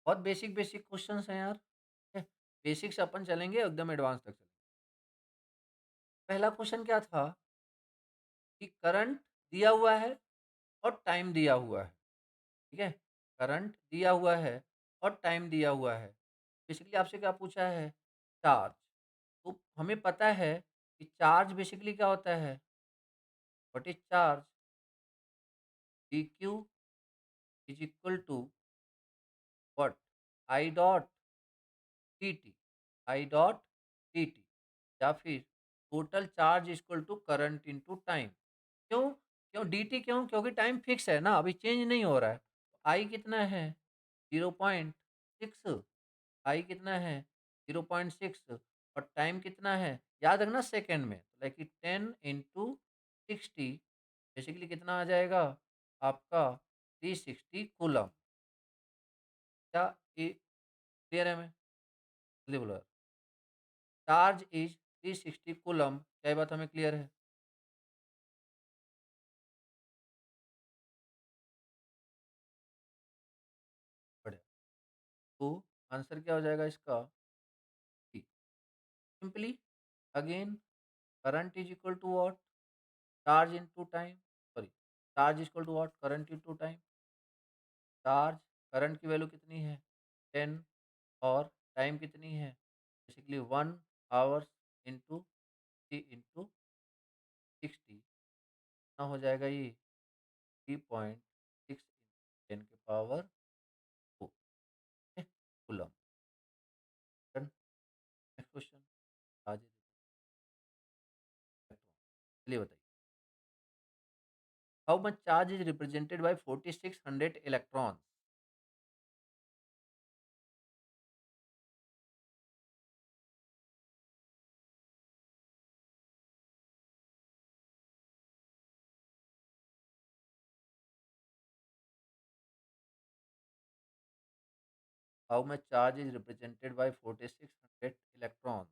बहुत basic basic questions हैं यार। बेसिक से अपन चलेंगे एकदम एडवांस तक चलेंगे। पहला क्वेश्चन क्या था कि करंट दिया हुआ है और टाइम दिया हुआ है, ठीक है? करंट दिया हुआ है और टाइम दिया हुआ है। बेसिकली आपसे क्या पूछा है? चार्ज। तो हमें पता है कि चार्ज बेसिकली क्या होता है? What is charge? dq is equal to what? I dot dt, I dot dt, या फिर total charge equal to current into time. क्यों? क्यों dt क्यों? क्योंकि टाइम फिक्स है ना, अभी चेंज नहीं हो रहा है। आई कितना है? 0.6। आई कितना है? 0.6। और टाइम कितना है? याद रखना सेकंड में, लाइक 10 इंटू 60, बेसिकली कितना आ जाएगा आपका? 360 कूलम। क्या ये क्लियर है? मैं जल्दी बोलो। Charge is 360 coulomb. क्या ये बात हमें क्लियर है? बढ़िया। तो आंसर क्या हो जाएगा इसका? Simply again, current is equal to what? Charge into time. Sorry, charge equal to what? Current into time. Charge, current की वैल्यू कितनी है? 10। और टाइम कितनी है? बेसिकली 1 आवर्स इंटू 3 इंटू 60 ना हो जाएगा ये 3.6 10 के पावर 4 कूलम। Next question. आज चलिए बताइए। How much charge is represented by 4600 electrons? How much charge is represented by 4600 electrons?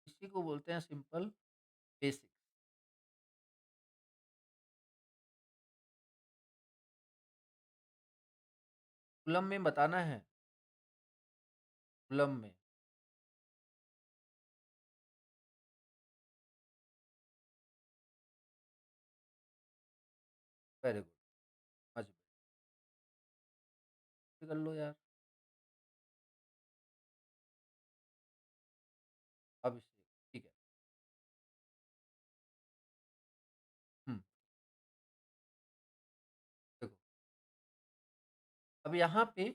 इसी को बोलते हैं सिंपल बेसिक। कूलम में बताना है, कूलम में। वेरी गुड, मच कर लो यार। अब इससे ठीक है। हम्म, देखो, अब यहाँ पे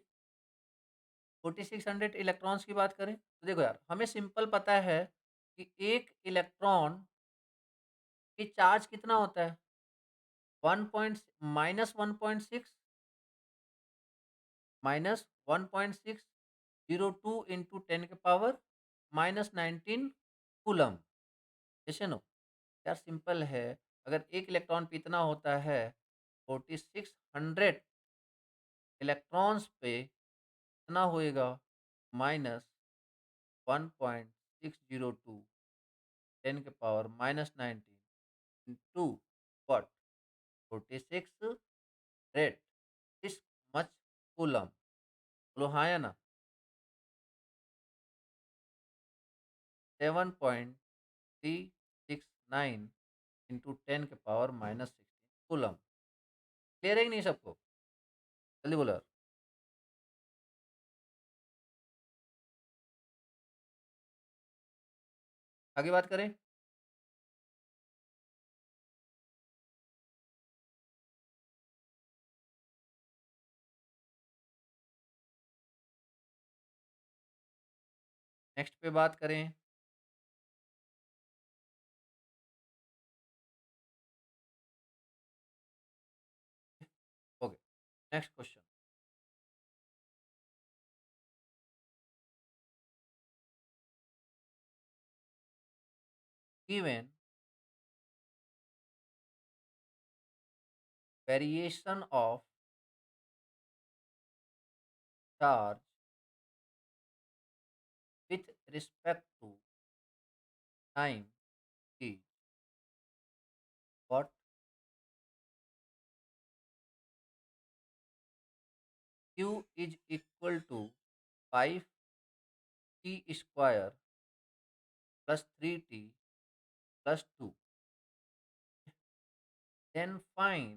4600 इलेक्ट्रॉन्स की बात करें तो देखो यार, हमें सिंपल पता है कि एक इलेक्ट्रॉन की चार्ज कितना होता है? 1 पॉइंट माइनस 1.6 माइनस 1.602 इंटू 10 के पावर -19 कूलम। जैसे नो यार, सिंपल है। अगर एक इलेक्ट्रॉन पे इतना होता है, 4600 इलेक्ट्रॉन्स पे कितना होएगा? -1.602 10 के पावर -19 इंटू व्हाट? 46 रेट इस मच कूलम। बोलो हाँ या ना? 7.369 इंटू 10 के पावर -16 कूलम। क्लियर है कि नहीं सबको? जल्दी बोलो यार। आगे बात करें। नेक्स्ट पे बात करें। Next question, given variation of charge with respect to time is what? Q is equal to 5t square plus 3t plus 2. Then find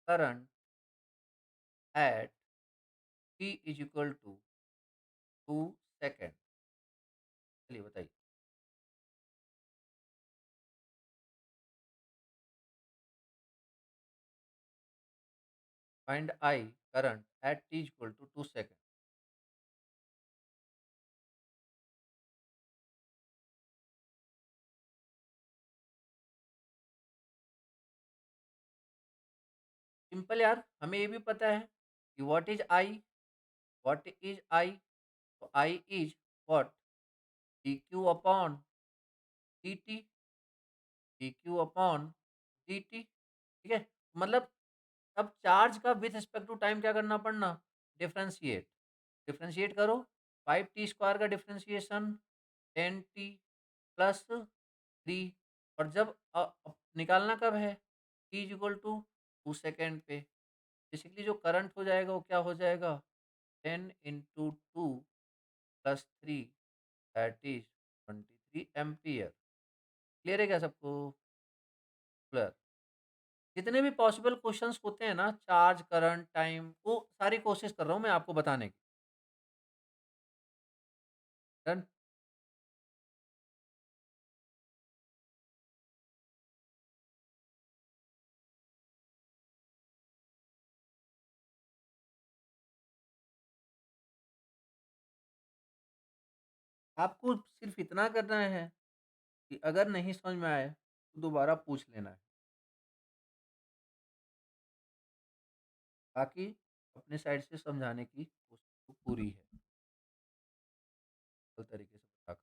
current at t is equal to 2 second. चलिए बताइए। Find I current eight t is equal to 2 second. Simple यार, हमें ये भी पता है कि what is I. तो I is what, D Q upon D T, D Q upon D T. ठीक है, मतलब अब चार्ज का विथ रिस्पेक्ट टू टाइम क्या करना पड़ना, डिफरेंशिएट। डिफरेंशिएट करो, 5t स्क्वायर का डिफरेंशिएशन 10t प्लस 3। और जब निकालना कब है, t is equal to 2 second पे। बेसिकली जो करंट हो जाएगा वो क्या हो जाएगा, 10 × 2 plus 3 that is 23 ampere. Clear है क्या सबको? क्लियर। जितने भी पॉसिबल क्वेश्चंस होते हैं ना, चार्ज, करंट, टाइम, वो सारी कोशिश कर रहा हूँ मैं आपको बताने की। डन। आपको सिर्फ इतना करना है कि अगर नहीं समझ में आए तो दोबारा पूछ लेना है, बाकी अपने साइड से समझाने की कोशिश तो पूरी है, सरल तरीके से बताकर।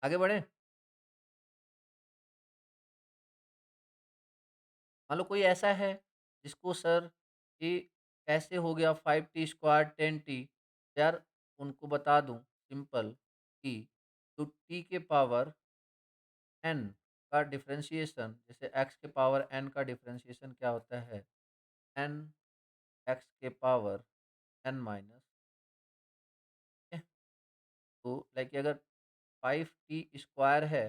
आगे बढ़े। मान लो कोई ऐसा है जिसको सर ये कैसे हो गया 5t स्क्वायर 10t, यार उनको बता दूं सिंपल कि तो t के पावर n का डिफरेंशिएशन, जैसे x के पावर n का डिफरेंशिएशन क्या होता है, n x के पावर n माइनस। तो लाइक अगर 5t स्क्वायर है,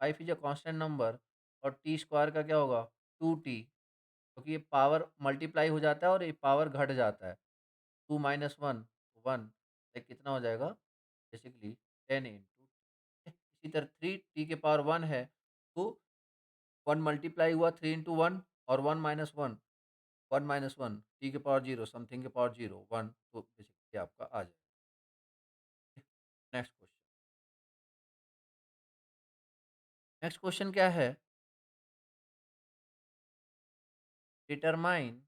5 इज अ कांस्टेंट नंबर, और टी स्क्वायर का क्या होगा 2t, क्योंकि ये पावर मल्टीप्लाई हो जाता है और ये पावर घट जाता है। 2 - 1 1, लाइक कितना हो जाएगा बेसिकली 10 इसी तरह 3t⁻1 है, तो 1 मल्टीप्लाई हुआ 3 × 1, और 1 - 1 1 - 1 t⁻0 समथिंग के पावर 0 1, तो बेसिकली आपका आ जाएगा। Next question. नेक्स्ट क्वेश्चन क्या है, determine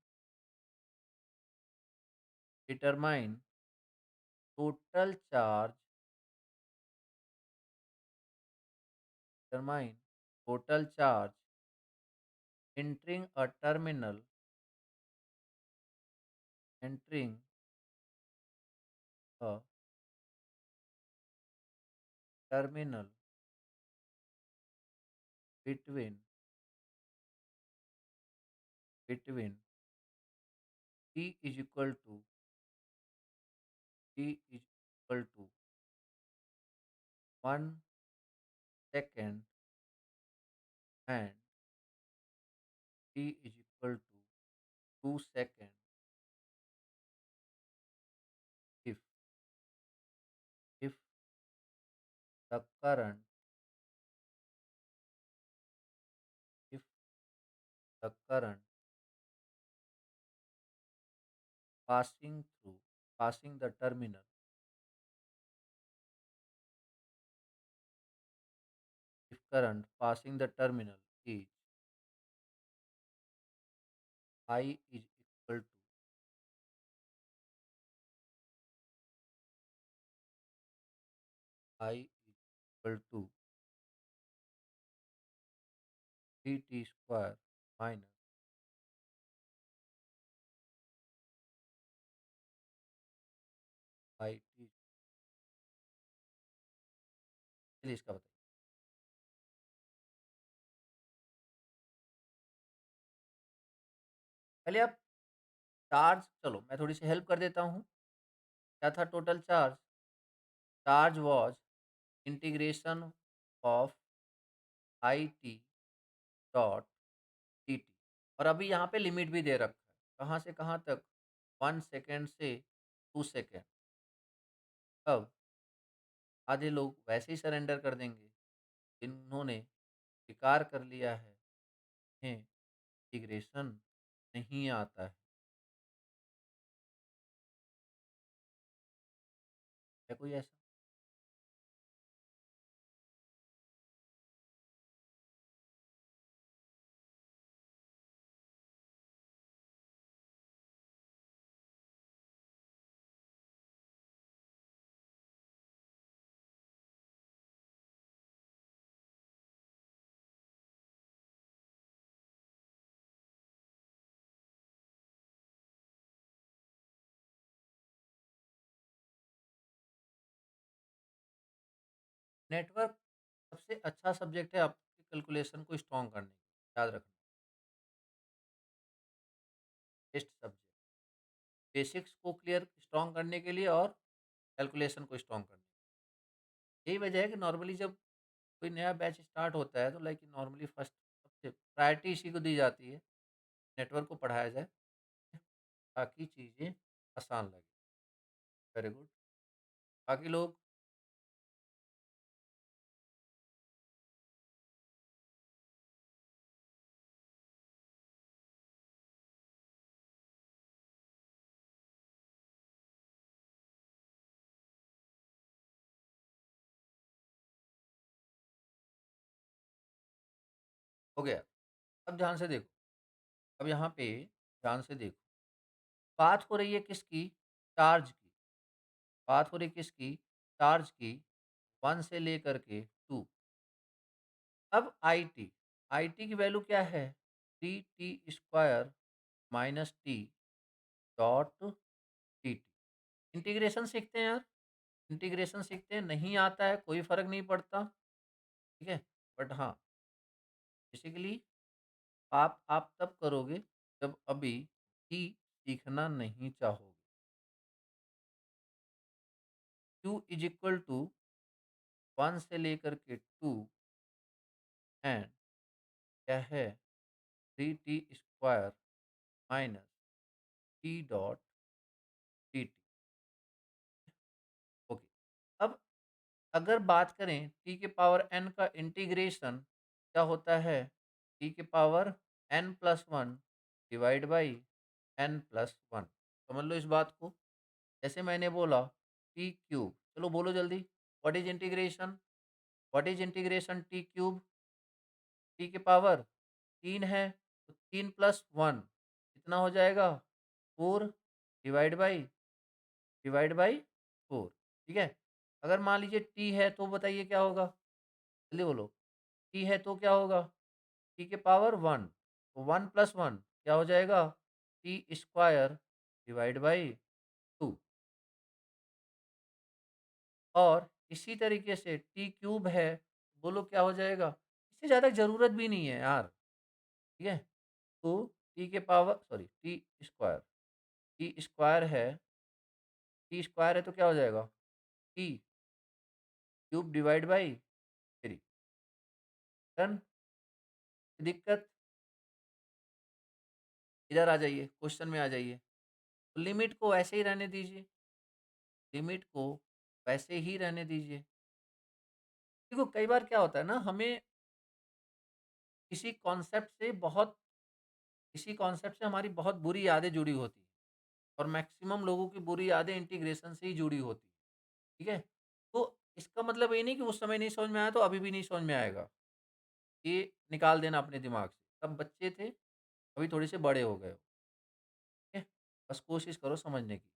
determine total charge, determine total charge entering a terminal, entering a terminal between t is equal to t is equal to 1 second and t is equal to 2 seconds if if the current if the current passing through passing the terminal if current passing the terminal is I is equal to I is equal to 3t² minus I T. चलिए इसका बताइए। पहले आप charge, चलो मैं थोड़ी सी help कर देता हूँ। क्या था total charge? Charge was integration of I T dot T T. और अभी यहाँ पे लिमिट भी दे रखा है, कहाँ से कहाँ तक? 1 सेकेंड से 2 सेकेंड। अब आधे लोग वैसे ही सरेंडर कर देंगे, जिन्होंने स्वीकार कर लिया है उन्हें इंटीग्रेशन नहीं आता है। है कोई ऐसा? नेटवर्क सबसे अच्छा सब्जेक्ट है आपकी कैलकुलेशन को स्ट्रॉन्ग करने के लिए, याद रखना। बेस्ट सब्जेक्ट बेसिक्स को क्लियर स्ट्रॉन्ग करने के लिए और कैलकुलेशन को स्ट्रॉन्ग करने के लिए। यही वजह है कि नॉर्मली जब कोई नया बैच स्टार्ट होता है तो लाइक नॉर्मली फर्स्ट सबसे प्रायोरिटी इसी को दी जाती है, नेटवर्क को पढ़ाया जाए ताकि चीज़ें आसान लगे। Very good. बाकी लोग हो गया। अब ध्यान से देखो, अब यहाँ पे ध्यान से देखो, बात हो रही है किसकी? चार्ज की। बात हो रही है किसकी? चार्ज की। 1 से लेकर के 2। अब आई टी की वैल्यू क्या है? 3t² minus T dot T T. Integration सीखते हैं यार, इंटीग्रेशन सीखते हैं, नहीं आता है कोई फ़र्क नहीं पड़ता, ठीक है? बट हाँ, बेसिकली आप तब करोगे जब अभी ही सीखना नहीं चाहोगे। q इज इक्वल टू 1 से लेकर के 2 एंड क्या है? 3t² minus T dot T T. Okay. अब अगर बात करें t के पावर n का इंटीग्रेशन क्या होता है? t के power n plus one divide by n plus one. समझ लो इस बात को। जैसे मैंने बोला टी क्यूब, चलो बोलो जल्दी। What is integration? What is integration T cube? T के पावर 3 है तो 3 + 1 कितना हो जाएगा? 4 डिवाइड बाई 4। ठीक है। अगर मान लीजिए टी है तो बताइए क्या होगा? जल्दी बोलो। टी है तो क्या होगा? टी के पावर 1, तो 1 + 1 क्या हो जाएगा? t² divide by 2। और इसी तरीके से टी क्यूब है, बोलो क्या हो जाएगा? इससे ज़्यादा ज़रूरत भी नहीं है यार, ठीक है? तो टी के पावर सॉरी टी स्क्वायर है, टी स्क्वायर है तो क्या हो जाएगा? T cube divide by 3। Done? दिक्कत? इधर आ जाइए, क्वेश्चन में आ जाइए। तो लिमिट को ऐसे ही रहने दीजिए, लिमिट को वैसे ही रहने दीजिए। देखो कई बार क्या होता है ना, हमें किसी कॉन्सेप्ट से बहुत किसी कॉन्सेप्ट से हमारी बहुत बुरी यादें जुड़ी होती हैं और मैक्सिमम लोगों की बुरी यादें इंटीग्रेशन से ही जुड़ी होती हैं, ठीक है? तो इसका मतलब ये नहीं कि उस समय नहीं समझ में आया तो अभी भी नहीं समझ में आएगा। ये निकाल देना अपने दिमाग से। तब बच्चे थे, अभी थोड़े से बड़े हो गए हो। बस कोशिश करो समझने की।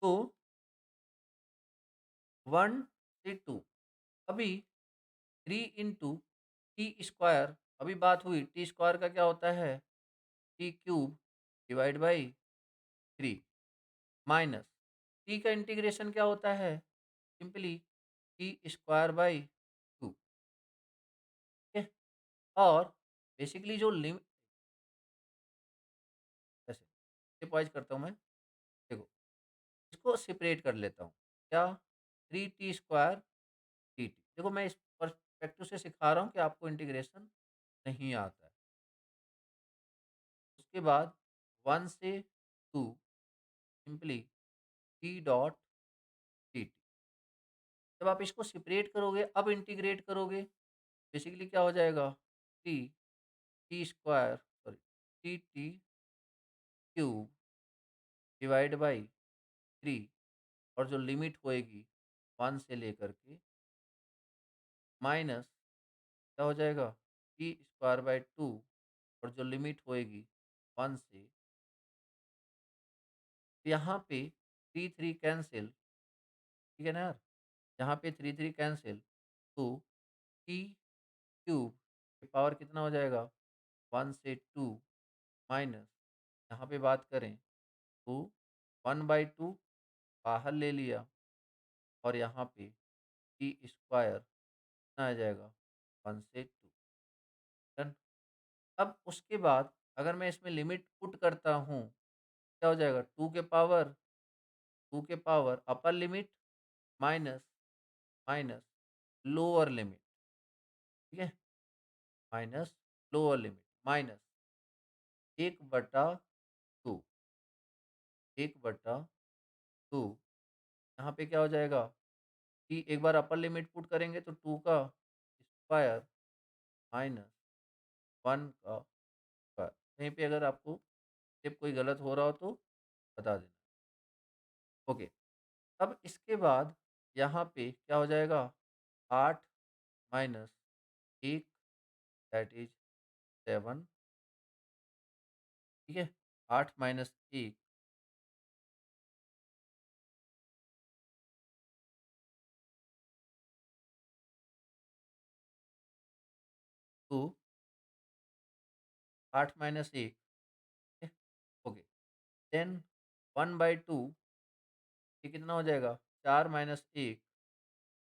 तो 1 से 2 अभी 3 इंटू टी स्क्वायर, अभी बात हुई टी स्क्वायर का क्या होता है T cube divide by 3 minus T का इंटीग्रेशन क्या होता है सिंपली टी स्क्वायर बाई 2, ठीक है। और बेसिकली जो लिमिट ऐसे स्टेप वाइज करता हूँ मैं, देखो इसको सेपरेट कर लेता हूँ, क्या 3 टी स्क्वायर डी टी। देखो मैं इस पर्सपेक्टिव से सिखा रहा हूँ कि आपको इंटीग्रेशन नहीं आता है। उसके बाद 1 से 2 simply T dot D T. जब आप इसको सेपरेट करोगे अब इंटीग्रेट करोगे, बेसिकली क्या हो जाएगा T T square sorry T T cube divide by 3 और जो लिमिट होएगी 1 से लेकर के माइनस क्या हो जाएगा टी स्क्वायर बाई 2 और जो लिमिट होएगी 1 से, यहाँ पे 3 कैंसिल, ठीक है ना यार? यहाँ पे 3 कैंसिल, तो टी क्यूब की पावर कितना हो जाएगा 1 से 2 माइनस, यहाँ पे बात करें तो 1/2 बाहर ले लिया और यहाँ पे टी स्क्वायर कितना आ जाएगा 1 से 2, डन। अब उसके बाद अगर मैं इसमें लिमिट पुट करता हूँ, क्या हो जाएगा 2 के power upper limit minus minus lower limit, ठीक है? माइनस लोअर लिमिट माइनस 1/2, 1/2, यहाँ पे क्या हो जाएगा कि एक बार अपर लिमिट पुट करेंगे तो 2 का स्क्वायर माइनस 1 का स्क्वायर। कहीं पे अगर आपको स्टेप कोई गलत हो रहा हो तो बता देना। ओके, अब इसके बाद यहाँ पे क्या हो जाएगा 8 माइनस 1 दैट इज 7, ठीक है? 8 माइनस 1 तो 8 माइनस 1, ठीक है? ओके, देन 1/2 ये कितना हो जाएगा 4 माइनस 1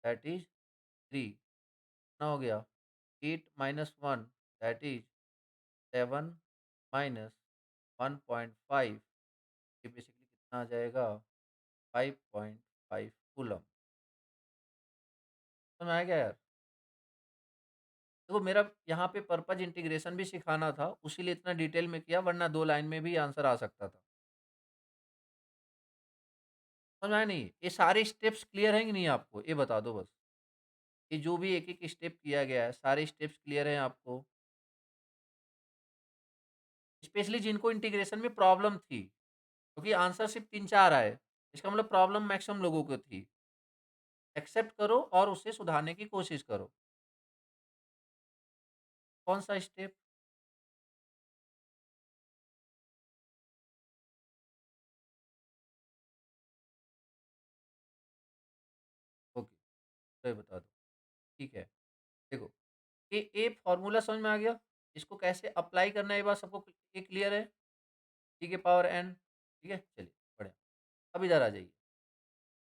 दैट इज 3, कितना हो गया 8 माइनस 1 दैट इज 7 माइनस 1.5, ये बेसिकली कितना आ जाएगा 5.5 कूलम। समझ में आया क्या यार? देखो मेरा यहाँ पे पर्पज इंटीग्रेशन भी सिखाना था, उसीलिए इतना डिटेल में किया, वरना 2 लाइन में भी आंसर आ सकता था। समझ में आया नहीं? ये सारे स्टेप्स क्लियर हैं कि नहीं आपको? ये बता दो बस। ये जो भी एक-एक स्टेप किया गया है, सारे स्टेप्स क्लियर हैं आपको? स्पेशली जिनको इंटीग्रेशन में प्रॉब्लम थी, क्योंकि आंसर सिर्फ़ 3-4 आए। इसका मतलब प्रॉब्लम मैक्सिमम लोगों को थी। एक्सेप्ट करो और उसे सुधारने की कोशिश करो। कौन-सा स्टेप? ओके, तो ये बता दो। ठीक है, देखो ये फ़ॉर्मूला समझ में आ गया? इसको कैसे अप्लाई करना है ये बात सबको ये क्लियर है? टी की पावर n, ठीक है? चलिए बढ़िया। अब इधर आ जाइए।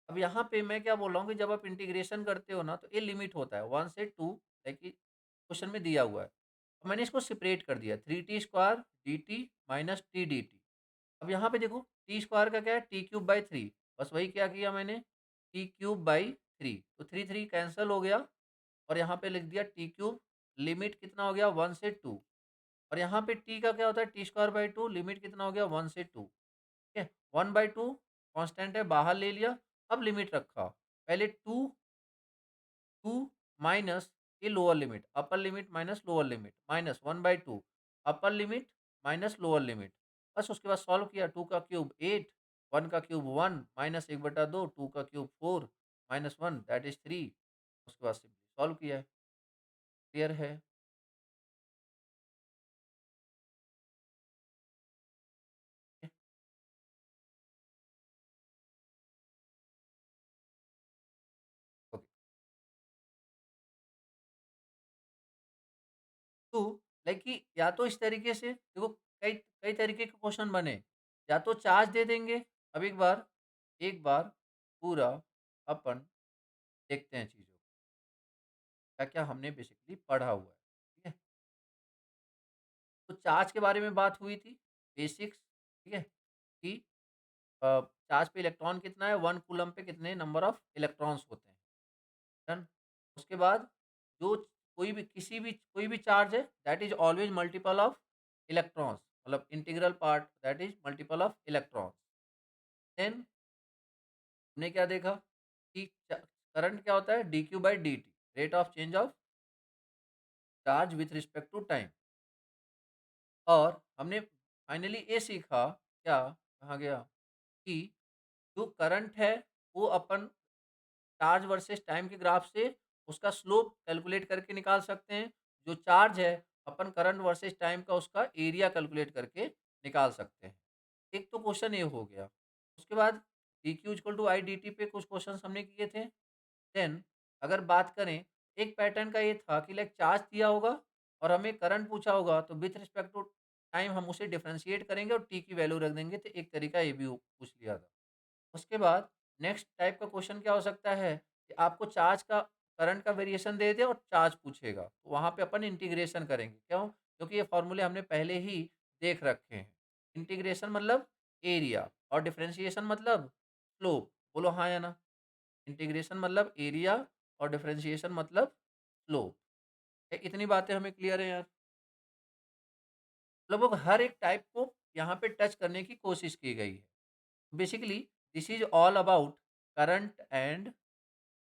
अब यहाँ पे मैं क्या बोल रहा हूँ कि जब आप इंटीग्रेशन करते हो ना तो ये लिमिट होता है 1 से 2, लाइक कि क्वेश्चन में दिया हुआ है। अब मैंने इसको सेपरेट कर दिया 3t square dt minus T D T. अब यहाँ पे देखो टी स्क्वायर का क्या है टी क्यूब बाई 3, बस वही क्या किया मैंने टी क्यूब बाई 3, तो 3 कैंसिल हो गया और यहाँ पे लिख दिया टी क्यूब, लिमिट कितना हो गया 1 से 2, और यहाँ पे टी का क्या होता है टी स्क्वायर बाई 2, लिमिट कितना हो गया 1 से 2, ठीक है। 1/2 कांस्टेंट है बाहर ले लिया, अब लिमिट रखा, पहले 2 माइनस ये lower limit, upper limit minus lower limit minus 1/2 upper limit minus lower limit, बस उसके बाद सॉल्व किया 2 का क्यूब 8, 1 का क्यूब 1 माइनस 1/2, 2 का क्यूब 4 माइनस 1 दैट इज 3, उसके बाद सिंपली सॉल्व किया है। क्लियर है? लाइक कि या तो इस तरीके से देखो, कई कई तरीके के क्वेश्चन बने, या तो चार्ज दे देंगे। अब एक बार पूरा अपन देखते हैं चीज़ों को, क्या-क्या हमने बेसिकली पढ़ा हुआ है, ठीक है? तो चार्ज के बारे में बात हुई थी, बेसिक्स, ठीक है? कि चार्ज पे इलेक्ट्रॉन कितना है, 1 कूलम्ब पे कितने नंबर ऑफ इलेक्ट्रॉन्स होते हैं, डन? उसके बाद जो कोई भी चार्ज है, that is always multiple of electrons, मतलब integral part that is multiple of electrons. Then हमने क्या देखा कि च करंट क्या होता है, dq by dt, rate of change of charge with respect to time. और हमने फाइनली ये सीखा, क्या कहा गया, कि जो करंट है वो अपन चार्ज वर्सेस टाइम के ग्राफ से उसका स्लोप कैलकुलेट करके निकाल सकते हैं। जो चार्ज है अपन करंट वर्सेस टाइम का उसका एरिया कैलकुलेट करके निकाल सकते हैं। एक तो क्वेश्चन ये हो गया। उसके बाद D Q equal to I D T पे कुछ क्वेश्चन हमने किए थे। देन अगर बात करें, एक पैटर्न का ये था कि लाइक चार्ज दिया होगा और हमें करंट पूछा होगा, तो विथ रिस्पेक्ट टू टाइम हम उसे डिफरेंशिएट करेंगे और टी की वैल्यू रख देंगे। तो एक तरीका ये भी पूछ लिया था। उसके बाद नेक्स्ट टाइप का क्वेश्चन क्या हो सकता है कि आपको चार्ज का करंट का वेरिएशन दे दे और चार्ज पूछेगा, तो वहाँ पे अपन इंटीग्रेशन करेंगे। क्यों? क्योंकि ये फॉर्मूले हमने पहले ही देख रखे हैं। इंटीग्रेशन मतलब एरिया और डिफरेंशिएशन मतलब स्लोप। बोलो हाँ या ना? इंटीग्रेशन मतलब एरिया और डिफरेंशिएशन मतलब स्लोप। इतनी बातें हमें क्लियर है यार? लगभग हर एक टाइप को यहाँ पे टच करने की कोशिश की गई है। Basically this is all about current and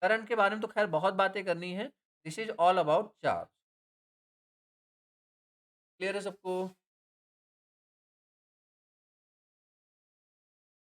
current के बारे में तो खैर बहुत बातें करनी है। This is all about charge. Clear है सबको?